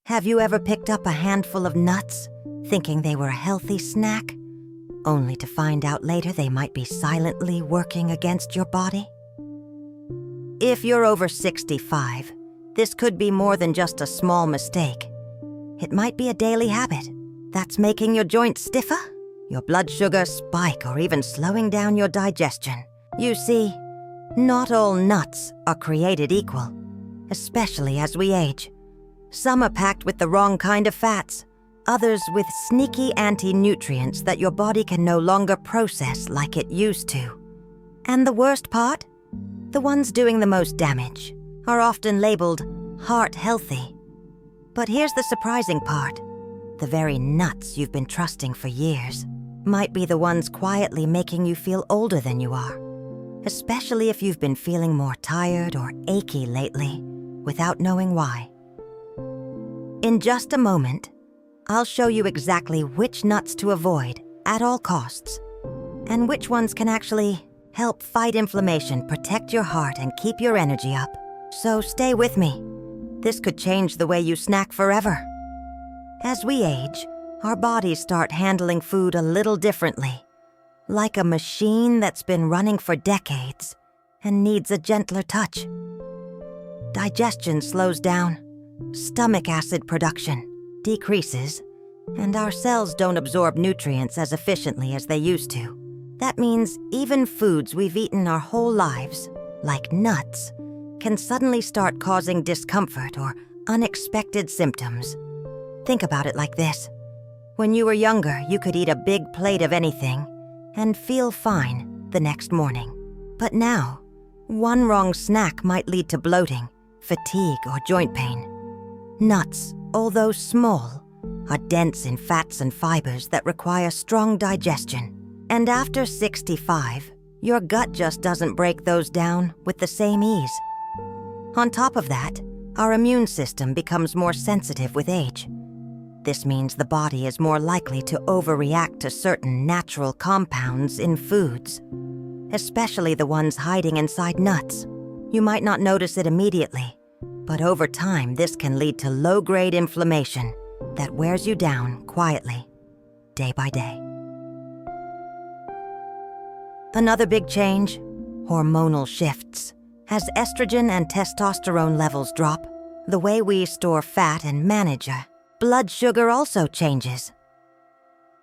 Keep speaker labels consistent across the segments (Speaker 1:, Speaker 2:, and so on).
Speaker 1: Have you ever picked up a handful of nuts, thinking they were a healthy snack, only to find out later they might be silently working against your body? If you're over 65, this could be more than just a small mistake. It might be a daily habit that's making your joints stiffer, your blood sugar spike, or even slowing down your digestion. You see, not all nuts are created equal, especially as we age. Some are packed with the wrong kind of fats, others with sneaky anti-nutrients that your body can no longer process like it used to. And the worst part? The ones doing the most damage are often labeled heart healthy. But here's the surprising part. The very nuts you've been trusting for years might be the ones quietly making you feel older than you are, especially if you've been feeling more tired or achy lately without knowing why. In just a moment, I'll show you exactly which nuts to avoid at all costs, and which ones can actually help fight inflammation, protect your heart, and keep your energy up. So stay with me. This could change the way you snack forever. As we age, our bodies start handling food a little differently, like a machine that's been running for decades and needs a gentler touch. Digestion slows down, stomach acid production decreases, and our cells don't absorb nutrients as efficiently as they used to. That means even foods we've eaten our whole lives, like nuts, can suddenly start causing discomfort or unexpected symptoms. Think about it like this. When you were younger, you could eat a big plate of anything and feel fine the next morning. But now, one wrong snack might lead to bloating, fatigue, or joint pain. Nuts, although small, are dense in fats and fibers that require strong digestion. And after 65, your gut just doesn't break those down with the same ease. On top of that, our immune system becomes more sensitive with age. This means the body is more likely to overreact to certain natural compounds in foods, especially the ones hiding inside nuts. You might not notice it immediately, but over time this can lead to low-grade inflammation that wears you down quietly, day by day. Another big change, hormonal shifts. As estrogen and testosterone levels drop, the way we store fat and manage blood sugar also changes.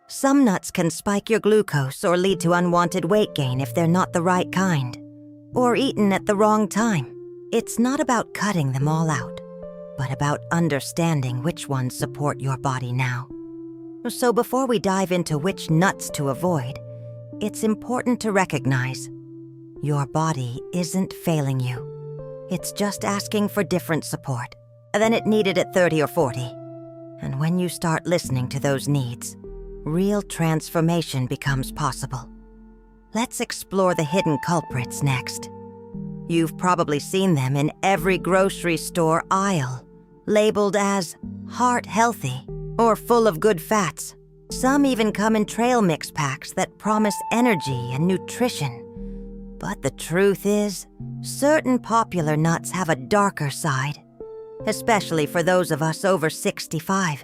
Speaker 1: Some nuts can spike your glucose or lead to unwanted weight gain if they're not the right kind, or eaten at the wrong time. It's not about cutting them all out, but about understanding which ones support your body now. So before we dive into which nuts to avoid, it's important to recognize your body isn't failing you. It's just asking for different support than it needed at 30 or 40. And when you start listening to those needs, real transformation becomes possible. Let's explore the hidden culprits next. You've probably seen them in every grocery store aisle, labeled as heart healthy or full of good fats. Some even come in trail mix packs that promise energy and nutrition. But the truth is, certain popular nuts have a darker side, especially for those of us over 65.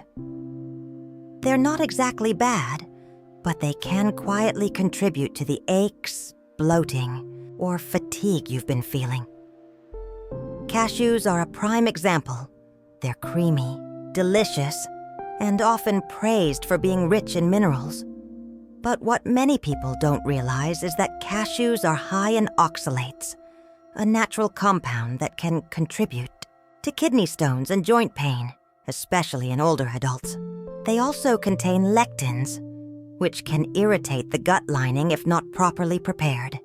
Speaker 1: They're not exactly bad, but they can quietly contribute to the aches, bloating, or fatigue you've been feeling. Cashews are a prime example. They're creamy, delicious, and often praised for being rich in minerals. But what many people don't realize is that cashews are high in oxalates, a natural compound that can contribute to kidney stones and joint pain, especially in older adults. They also contain lectins, which can irritate the gut lining if not properly prepared.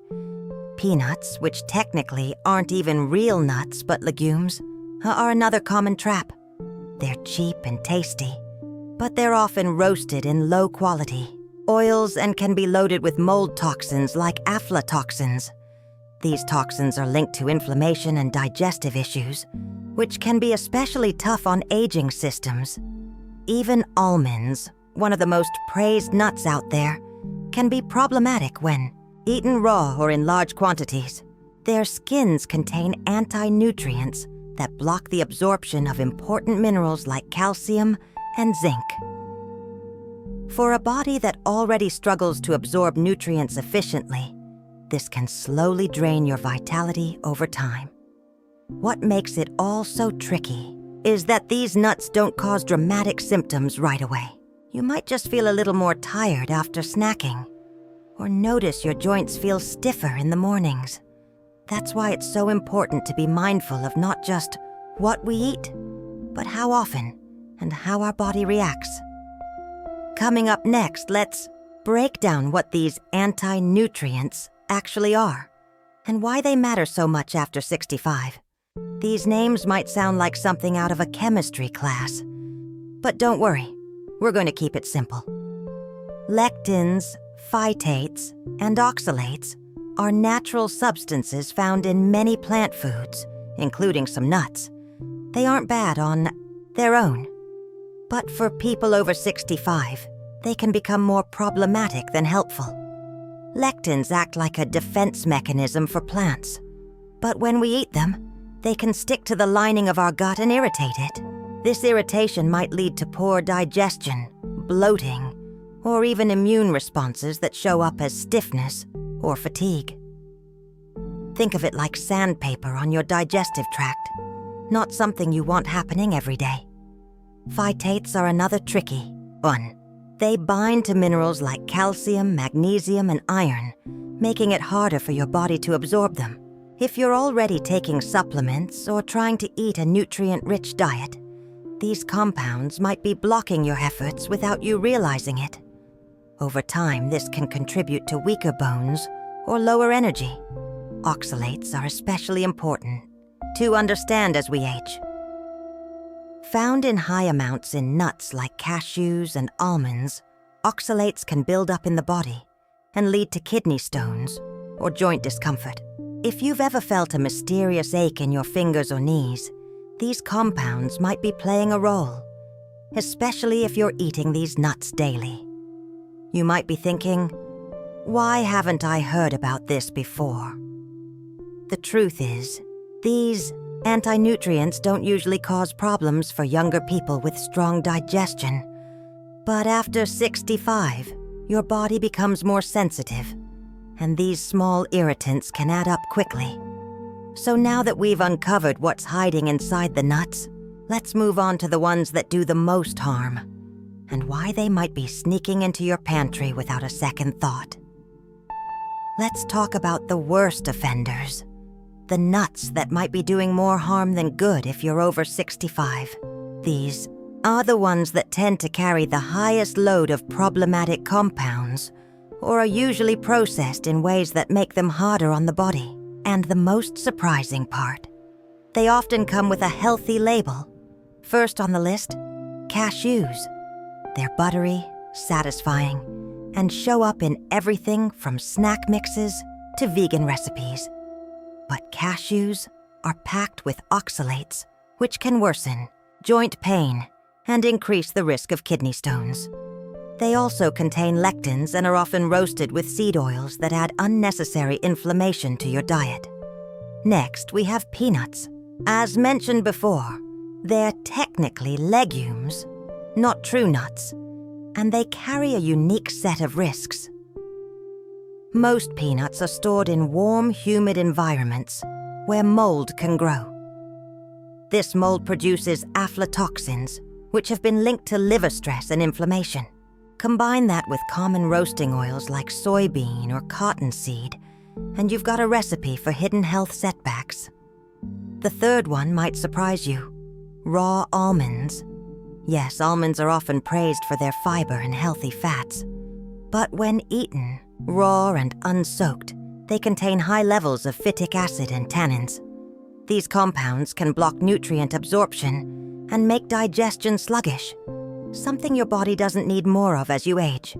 Speaker 1: Peanuts, which technically aren't even real nuts but legumes, are another common trap. They're cheap and tasty, but they're often roasted in low quality oils and can be loaded with mold toxins like aflatoxins. These toxins are linked to inflammation and digestive issues, which can be especially tough on aging systems. Even almonds, one of the most praised nuts out there, can be problematic when eaten raw or in large quantities. Their skins contain anti-nutrients that block the absorption of important minerals like calcium and zinc. For a body that already struggles to absorb nutrients efficiently, this can slowly drain your vitality over time. What makes it all so tricky is that these nuts don't cause dramatic symptoms right away. You might just feel a little more tired after snacking, or notice your joints feel stiffer in the mornings. That's why it's so important to be mindful of not just what we eat, but how often and how our body reacts. Coming up next, let's break down what these anti-nutrients actually are and why they matter so much after 65. These names might sound like something out of a chemistry class, but don't worry, we're going to keep it simple. Lectins, phytates, and oxalates are natural substances found in many plant foods, including some nuts. They aren't bad on their own, but for people over 65, they can become more problematic than helpful. Lectins act like a defense mechanism for plants, but when we eat them, they can stick to the lining of our gut and irritate it. This irritation might lead to poor digestion, bloating, or even immune responses that show up as stiffness or fatigue. Think of it like sandpaper on your digestive tract, not something you want happening every day. Phytates are another tricky one. They bind to minerals like calcium, magnesium, and iron, making it harder for your body to absorb them. If you're already taking supplements or trying to eat a nutrient-rich diet, these compounds might be blocking your efforts without you realizing it. Over time, this can contribute to weaker bones or lower energy. Oxalates are especially important to understand as we age. Found in high amounts in nuts like cashews and almonds, oxalates can build up in the body and lead to kidney stones or joint discomfort. If you've ever felt a mysterious ache in your fingers or knees, these compounds might be playing a role, especially if you're eating these nuts daily. You might be thinking, why haven't I heard about this before? The truth is, these anti-nutrients don't usually cause problems for younger people with strong digestion. But after 65, your body becomes more sensitive, and these small irritants can add up quickly. So now that we've uncovered what's hiding inside the nuts, let's move on to the ones that do the most harm, and why they might be sneaking into your pantry without a second thought. Let's talk about the worst offenders, the nuts that might be doing more harm than good if you're over 65. These are the ones that tend to carry the highest load of problematic compounds, or are usually processed in ways that make them harder on the body. And the most surprising part, they often come with a healthy label. First on the list, cashews. They're buttery, satisfying, and show up in everything from snack mixes to vegan recipes. But cashews are packed with oxalates, which can worsen joint pain and increase the risk of kidney stones. They also contain lectins and are often roasted with seed oils that add unnecessary inflammation to your diet. Next, we have peanuts. As mentioned before, they're technically legumes, not true nuts, and they carry a unique set of risks. Most peanuts are stored in warm, humid environments where mold can grow. This mold produces aflatoxins, which have been linked to liver stress and inflammation. Combine that with common roasting oils like soybean or cottonseed, and you've got a recipe for hidden health setbacks. The third one might surprise you: raw almonds. Yes, almonds are often praised for their fiber and healthy fats. But when eaten, raw and unsoaked, they contain high levels of phytic acid and tannins. These compounds can block nutrient absorption and make digestion sluggish, something your body doesn't need more of as you age.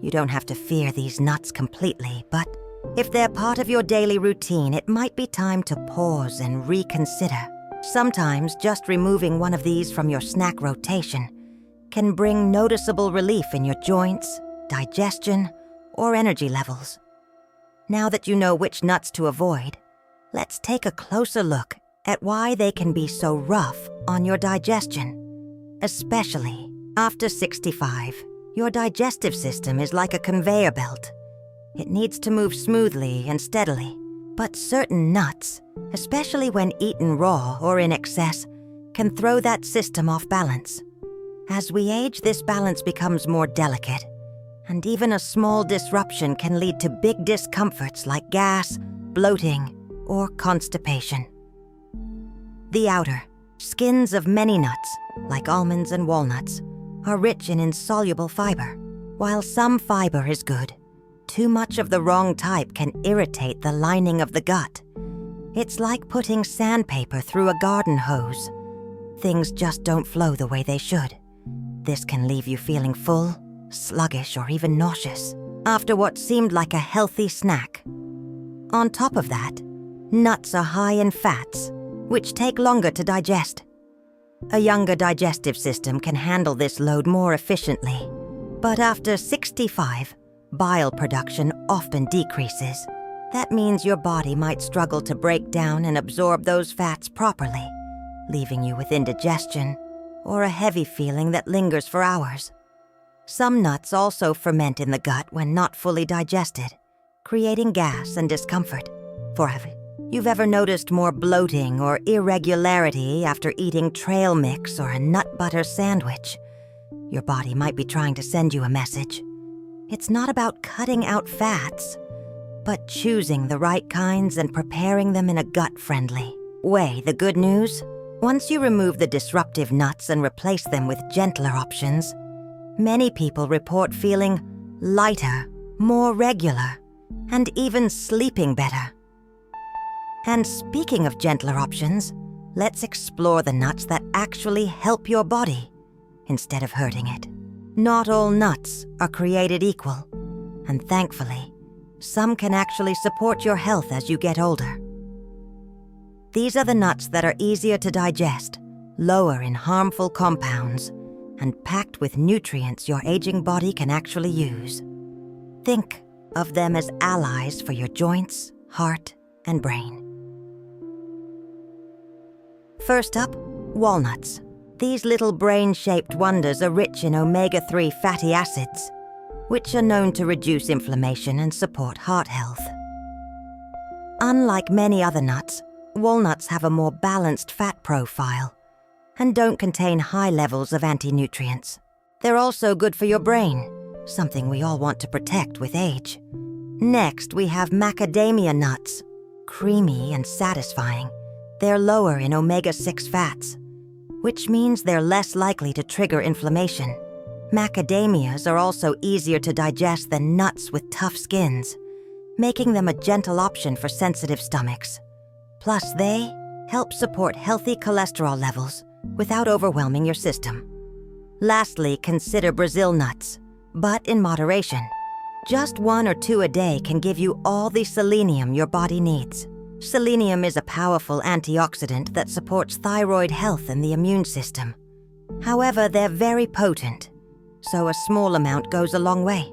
Speaker 1: You don't have to fear these nuts completely, but if they're part of your daily routine, it might be time to pause and reconsider. Sometimes just removing one of these from your snack rotation can bring noticeable relief in your joints, digestion, or energy levels. Now that you know which nuts to avoid, let's take a closer look at why they can be so rough on your digestion, especially after 65. Your digestive system is like a conveyor belt. It needs to move smoothly and steadily, but certain nuts, especially when eaten raw or in excess, can throw that system off balance. As we age, this balance becomes more delicate, and even a small disruption can lead to big discomforts like gas, bloating, or constipation. The outer skins of many nuts, like almonds and walnuts, are rich in insoluble fiber. While some fiber is good, too much of the wrong type can irritate the lining of the gut. It's like putting sandpaper through a garden hose. Things just don't flow the way they should. This can leave you feeling full, sluggish, or even nauseous after what seemed like a healthy snack. On top of that, nuts are high in fats, which take longer to digest. A younger digestive system can handle this load more efficiently, but after 65, bile production often decreases. That means your body might struggle to break down and absorb those fats properly, leaving you with indigestion or a heavy feeling that lingers for hours. Some nuts also ferment in the gut when not fully digested, creating gas and discomfort. You've ever noticed more bloating or irregularity after eating trail mix or a nut butter sandwich? Your body might be trying to send you a message. It's not about cutting out fats, but choosing the right kinds and preparing them in a gut-friendly way. The good news? Once you remove the disruptive nuts and replace them with gentler options, many people report feeling lighter, more regular, and even sleeping better. And speaking of gentler options, let's explore the nuts that actually help your body instead of hurting it. Not all nuts are created equal, and thankfully, some can actually support your health as you get older. These are the nuts that are easier to digest, lower in harmful compounds, and packed with nutrients your aging body can actually use. Think of them as allies for your joints, heart, and brain. First up, walnuts. These little brain-shaped wonders are rich in omega-3 fatty acids, which are known to reduce inflammation and support heart health. Unlike many other nuts, walnuts have a more balanced fat profile and don't contain high levels of anti-nutrients. They're also good for your brain, something we all want to protect with age. Next, we have macadamia nuts. Creamy and satisfying, they're lower in omega-6 fats, which means they're less likely to trigger inflammation. Macadamias are also easier to digest than nuts with tough skins, making them a gentle option for sensitive stomachs. Plus, they help support healthy cholesterol levels without overwhelming your system. Lastly, consider Brazil nuts, but in moderation. Just 1 or 2 a day can give you all the selenium your body needs. Selenium is a powerful antioxidant that supports thyroid health and the immune system. However, they're very potent, so a small amount goes a long way.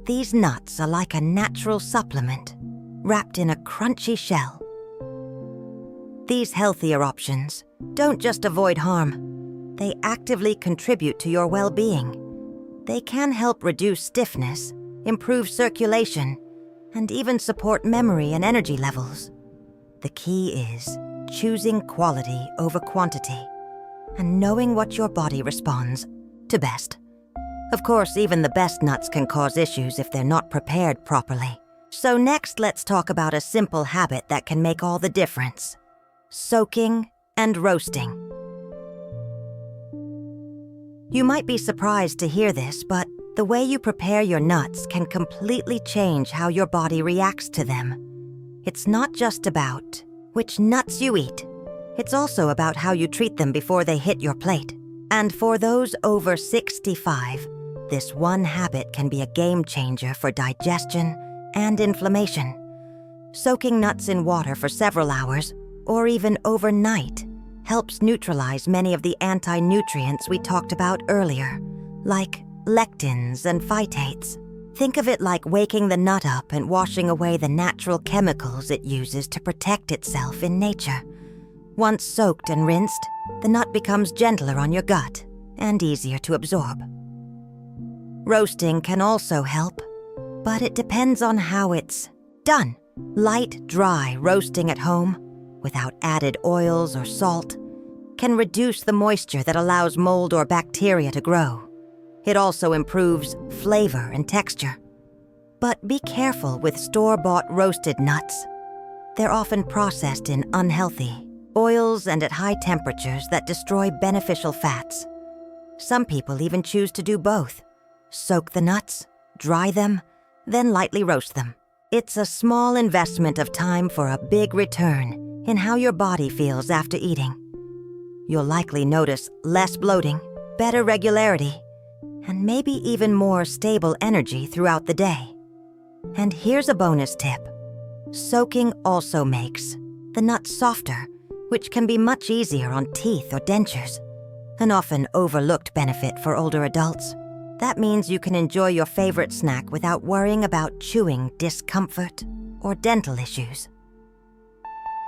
Speaker 1: These nuts are like a natural supplement, wrapped in a crunchy shell. These healthier options don't just avoid harm, they actively contribute to your well-being. They can help reduce stiffness, improve circulation, and even support memory and energy levels. The key is choosing quality over quantity and knowing what your body responds to best. Of course, even the best nuts can cause issues if they're not prepared properly. So next, let's talk about a simple habit that can make all the difference: soaking and roasting. You might be surprised to hear this, but the way you prepare your nuts can completely change how your body reacts to them. It's not just about which nuts you eat. It's also about how you treat them before they hit your plate. And for those over 65, this one habit can be a game changer for digestion and inflammation. Soaking nuts in water for several hours, or even overnight, helps neutralize many of the anti-nutrients we talked about earlier, like lectins and phytates. Think of it like waking the nut up and washing away the natural chemicals it uses to protect itself in nature. Once soaked and rinsed, the nut becomes gentler on your gut and easier to absorb. Roasting can also help, but it depends on how it's done. Light, dry roasting at home, without added oils or salt, can reduce the moisture that allows mold or bacteria to grow. It also improves flavor and texture. But be careful with store-bought roasted nuts. They're often processed in unhealthy oils and at high temperatures that destroy beneficial fats. Some people even choose to do both. Soak the nuts, dry them, then lightly roast them. It's a small investment of time for a big return in how your body feels after eating. You'll likely notice less bloating, better regularity, and maybe even more stable energy throughout the day. And here's a bonus tip. Soaking also makes the nuts softer, which can be much easier on teeth or dentures, an often overlooked benefit for older adults. That means you can enjoy your favorite snack without worrying about chewing discomfort or dental issues.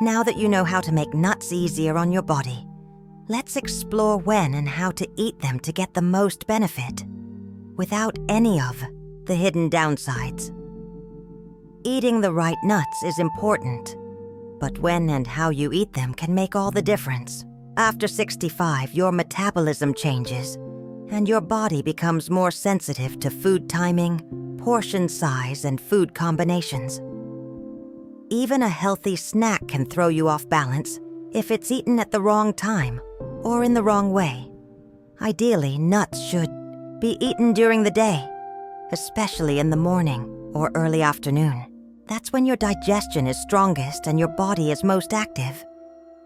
Speaker 1: Now that you know how to make nuts easier on your body, let's explore when and how to eat them to get the most benefit, without any of the hidden downsides. Eating the right nuts is important, but when and how you eat them can make all the difference. After 65, your metabolism changes, and your body becomes more sensitive to food timing, portion size, and food combinations. Even a healthy snack can throw you off balance if it's eaten at the wrong time or in the wrong way. Ideally, nuts should be eaten during the day, especially in the morning or early afternoon. That's when your digestion is strongest and your body is most active,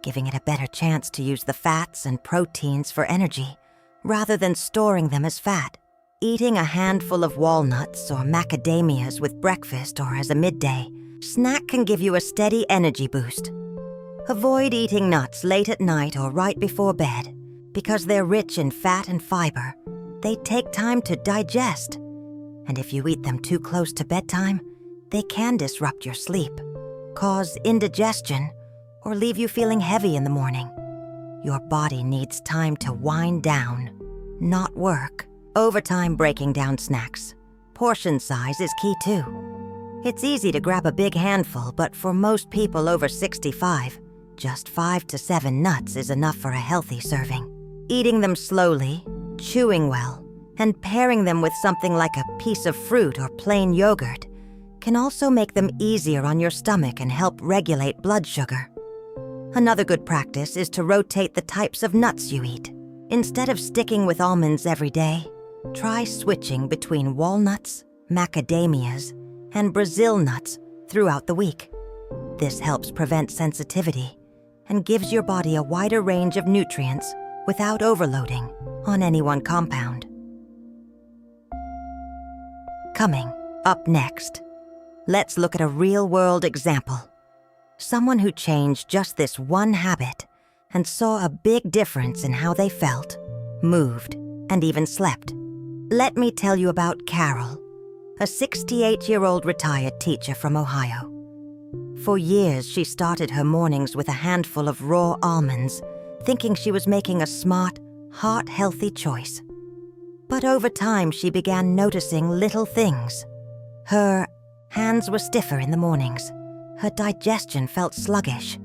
Speaker 1: giving it a better chance to use the fats and proteins for energy rather than storing them as fat. Eating a handful of walnuts or macadamias with breakfast or as a midday snack can give you a steady energy boost. Avoid eating nuts late at night or right before bed because they're rich in fat and fiber. They take time to digest, and if you eat them too close to bedtime, they can disrupt your sleep, cause indigestion, or leave you feeling heavy in the morning. Your body needs time to wind down, not work. Over time, breaking down snacks. Portion size is key too. It's easy to grab a big handful, but for most people over 65, just 5 to 7 nuts is enough for a healthy serving. Eating them slowly, chewing well, and pairing them with something like a piece of fruit or plain yogurt can also make them easier on your stomach and help regulate blood sugar. Another good practice is to rotate the types of nuts you eat. Instead of sticking with almonds every day, try switching between walnuts, macadamias, and Brazil nuts throughout the week. This helps prevent sensitivity and gives your body a wider range of nutrients without overloading on any one compound. Coming up next, let's look at a real-world example. Someone who changed just this one habit and saw a big difference in how they felt, moved, and even slept. Let me tell you about Carol, a 68-year-old retired teacher from Ohio. For years, she started her mornings with a handful of raw almonds, thinking she was making a smart, heart-healthy choice. But over time, she began noticing little things. Her hands were stiffer in the mornings, her digestion felt sluggish,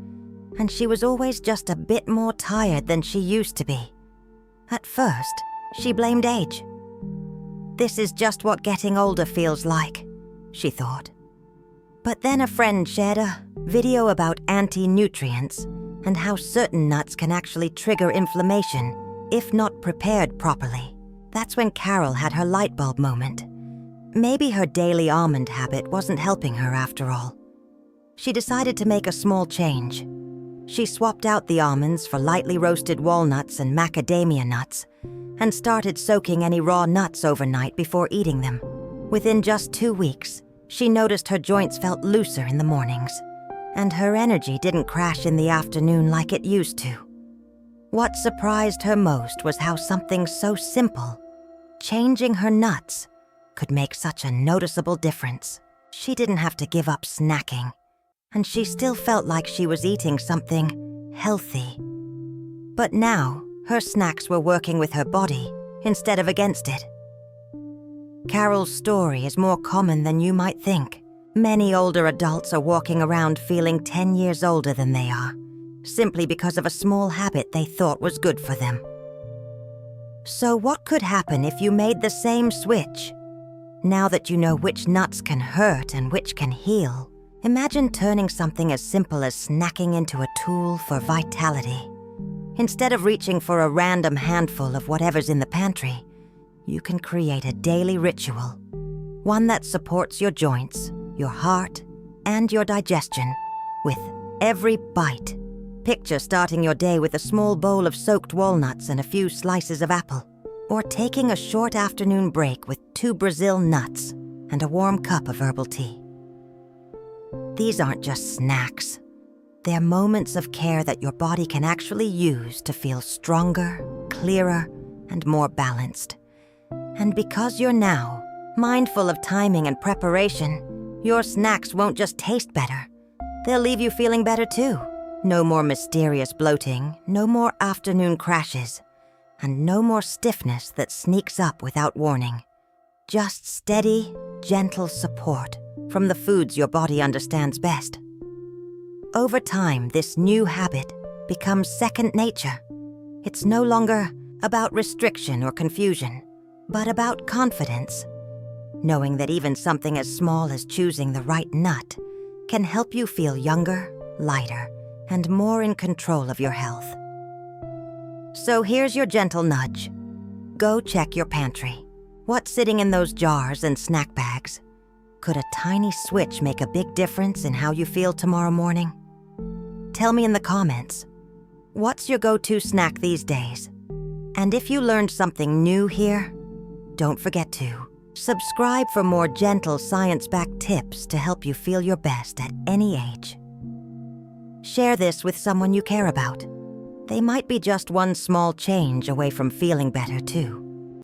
Speaker 1: and she was always just a bit more tired than she used to be. At first, she blamed age. This is just what getting older feels like, she thought. But then a friend shared a video about anti-nutrients and how certain nuts can actually trigger inflammation if not prepared properly. That's when Carol had her light bulb moment. Maybe her daily almond habit wasn't helping her after all. She decided to make a small change. She swapped out the almonds for lightly roasted walnuts and macadamia nuts and started soaking any raw nuts overnight before eating them. Within just 2 weeks, she noticed her joints felt looser in the mornings, and her energy didn't crash in the afternoon like it used to. What surprised her most was how something so simple, changing her nuts, could make such a noticeable difference. She didn't have to give up snacking, and she still felt like she was eating something healthy. But now, her snacks were working with her body instead of against it. Carol's story is more common than you might think. Many older adults are walking around feeling 10 years older than they are, simply because of a small habit they thought was good for them. So what could happen if you made the same switch? Now that you know which nuts can hurt and which can heal, imagine turning something as simple as snacking into a tool for vitality. Instead of reaching for a random handful of whatever's in the pantry, you can create a daily ritual, one that supports your joints, your heart, and your digestion with every bite. Picture starting your day with a small bowl of soaked walnuts and a few slices of apple, or taking a short afternoon break with 2 Brazil nuts and a warm cup of herbal tea. These aren't just snacks. They're moments of care that your body can actually use to feel stronger, clearer, and more balanced. And because you're now mindful of timing and preparation, your snacks won't just taste better. They'll leave you feeling better too. No more mysterious bloating, no more afternoon crashes, and no more stiffness that sneaks up without warning. Just steady, gentle support from the foods your body understands best. Over time, this new habit becomes second nature. It's no longer about restriction or confusion, but about confidence, knowing that even something as small as choosing the right nut can help you feel younger, lighter, and more in control of your health. So here's your gentle nudge. Go check your pantry. What's sitting in those jars and snack bags? Could a tiny switch make a big difference in how you feel tomorrow morning? Tell me in the comments, what's your go-to snack these days? And if you learned something new here, don't forget to subscribe for more gentle science-backed tips to help you feel your best at any age. Share this with someone you care about. They might be just one small change away from feeling better too.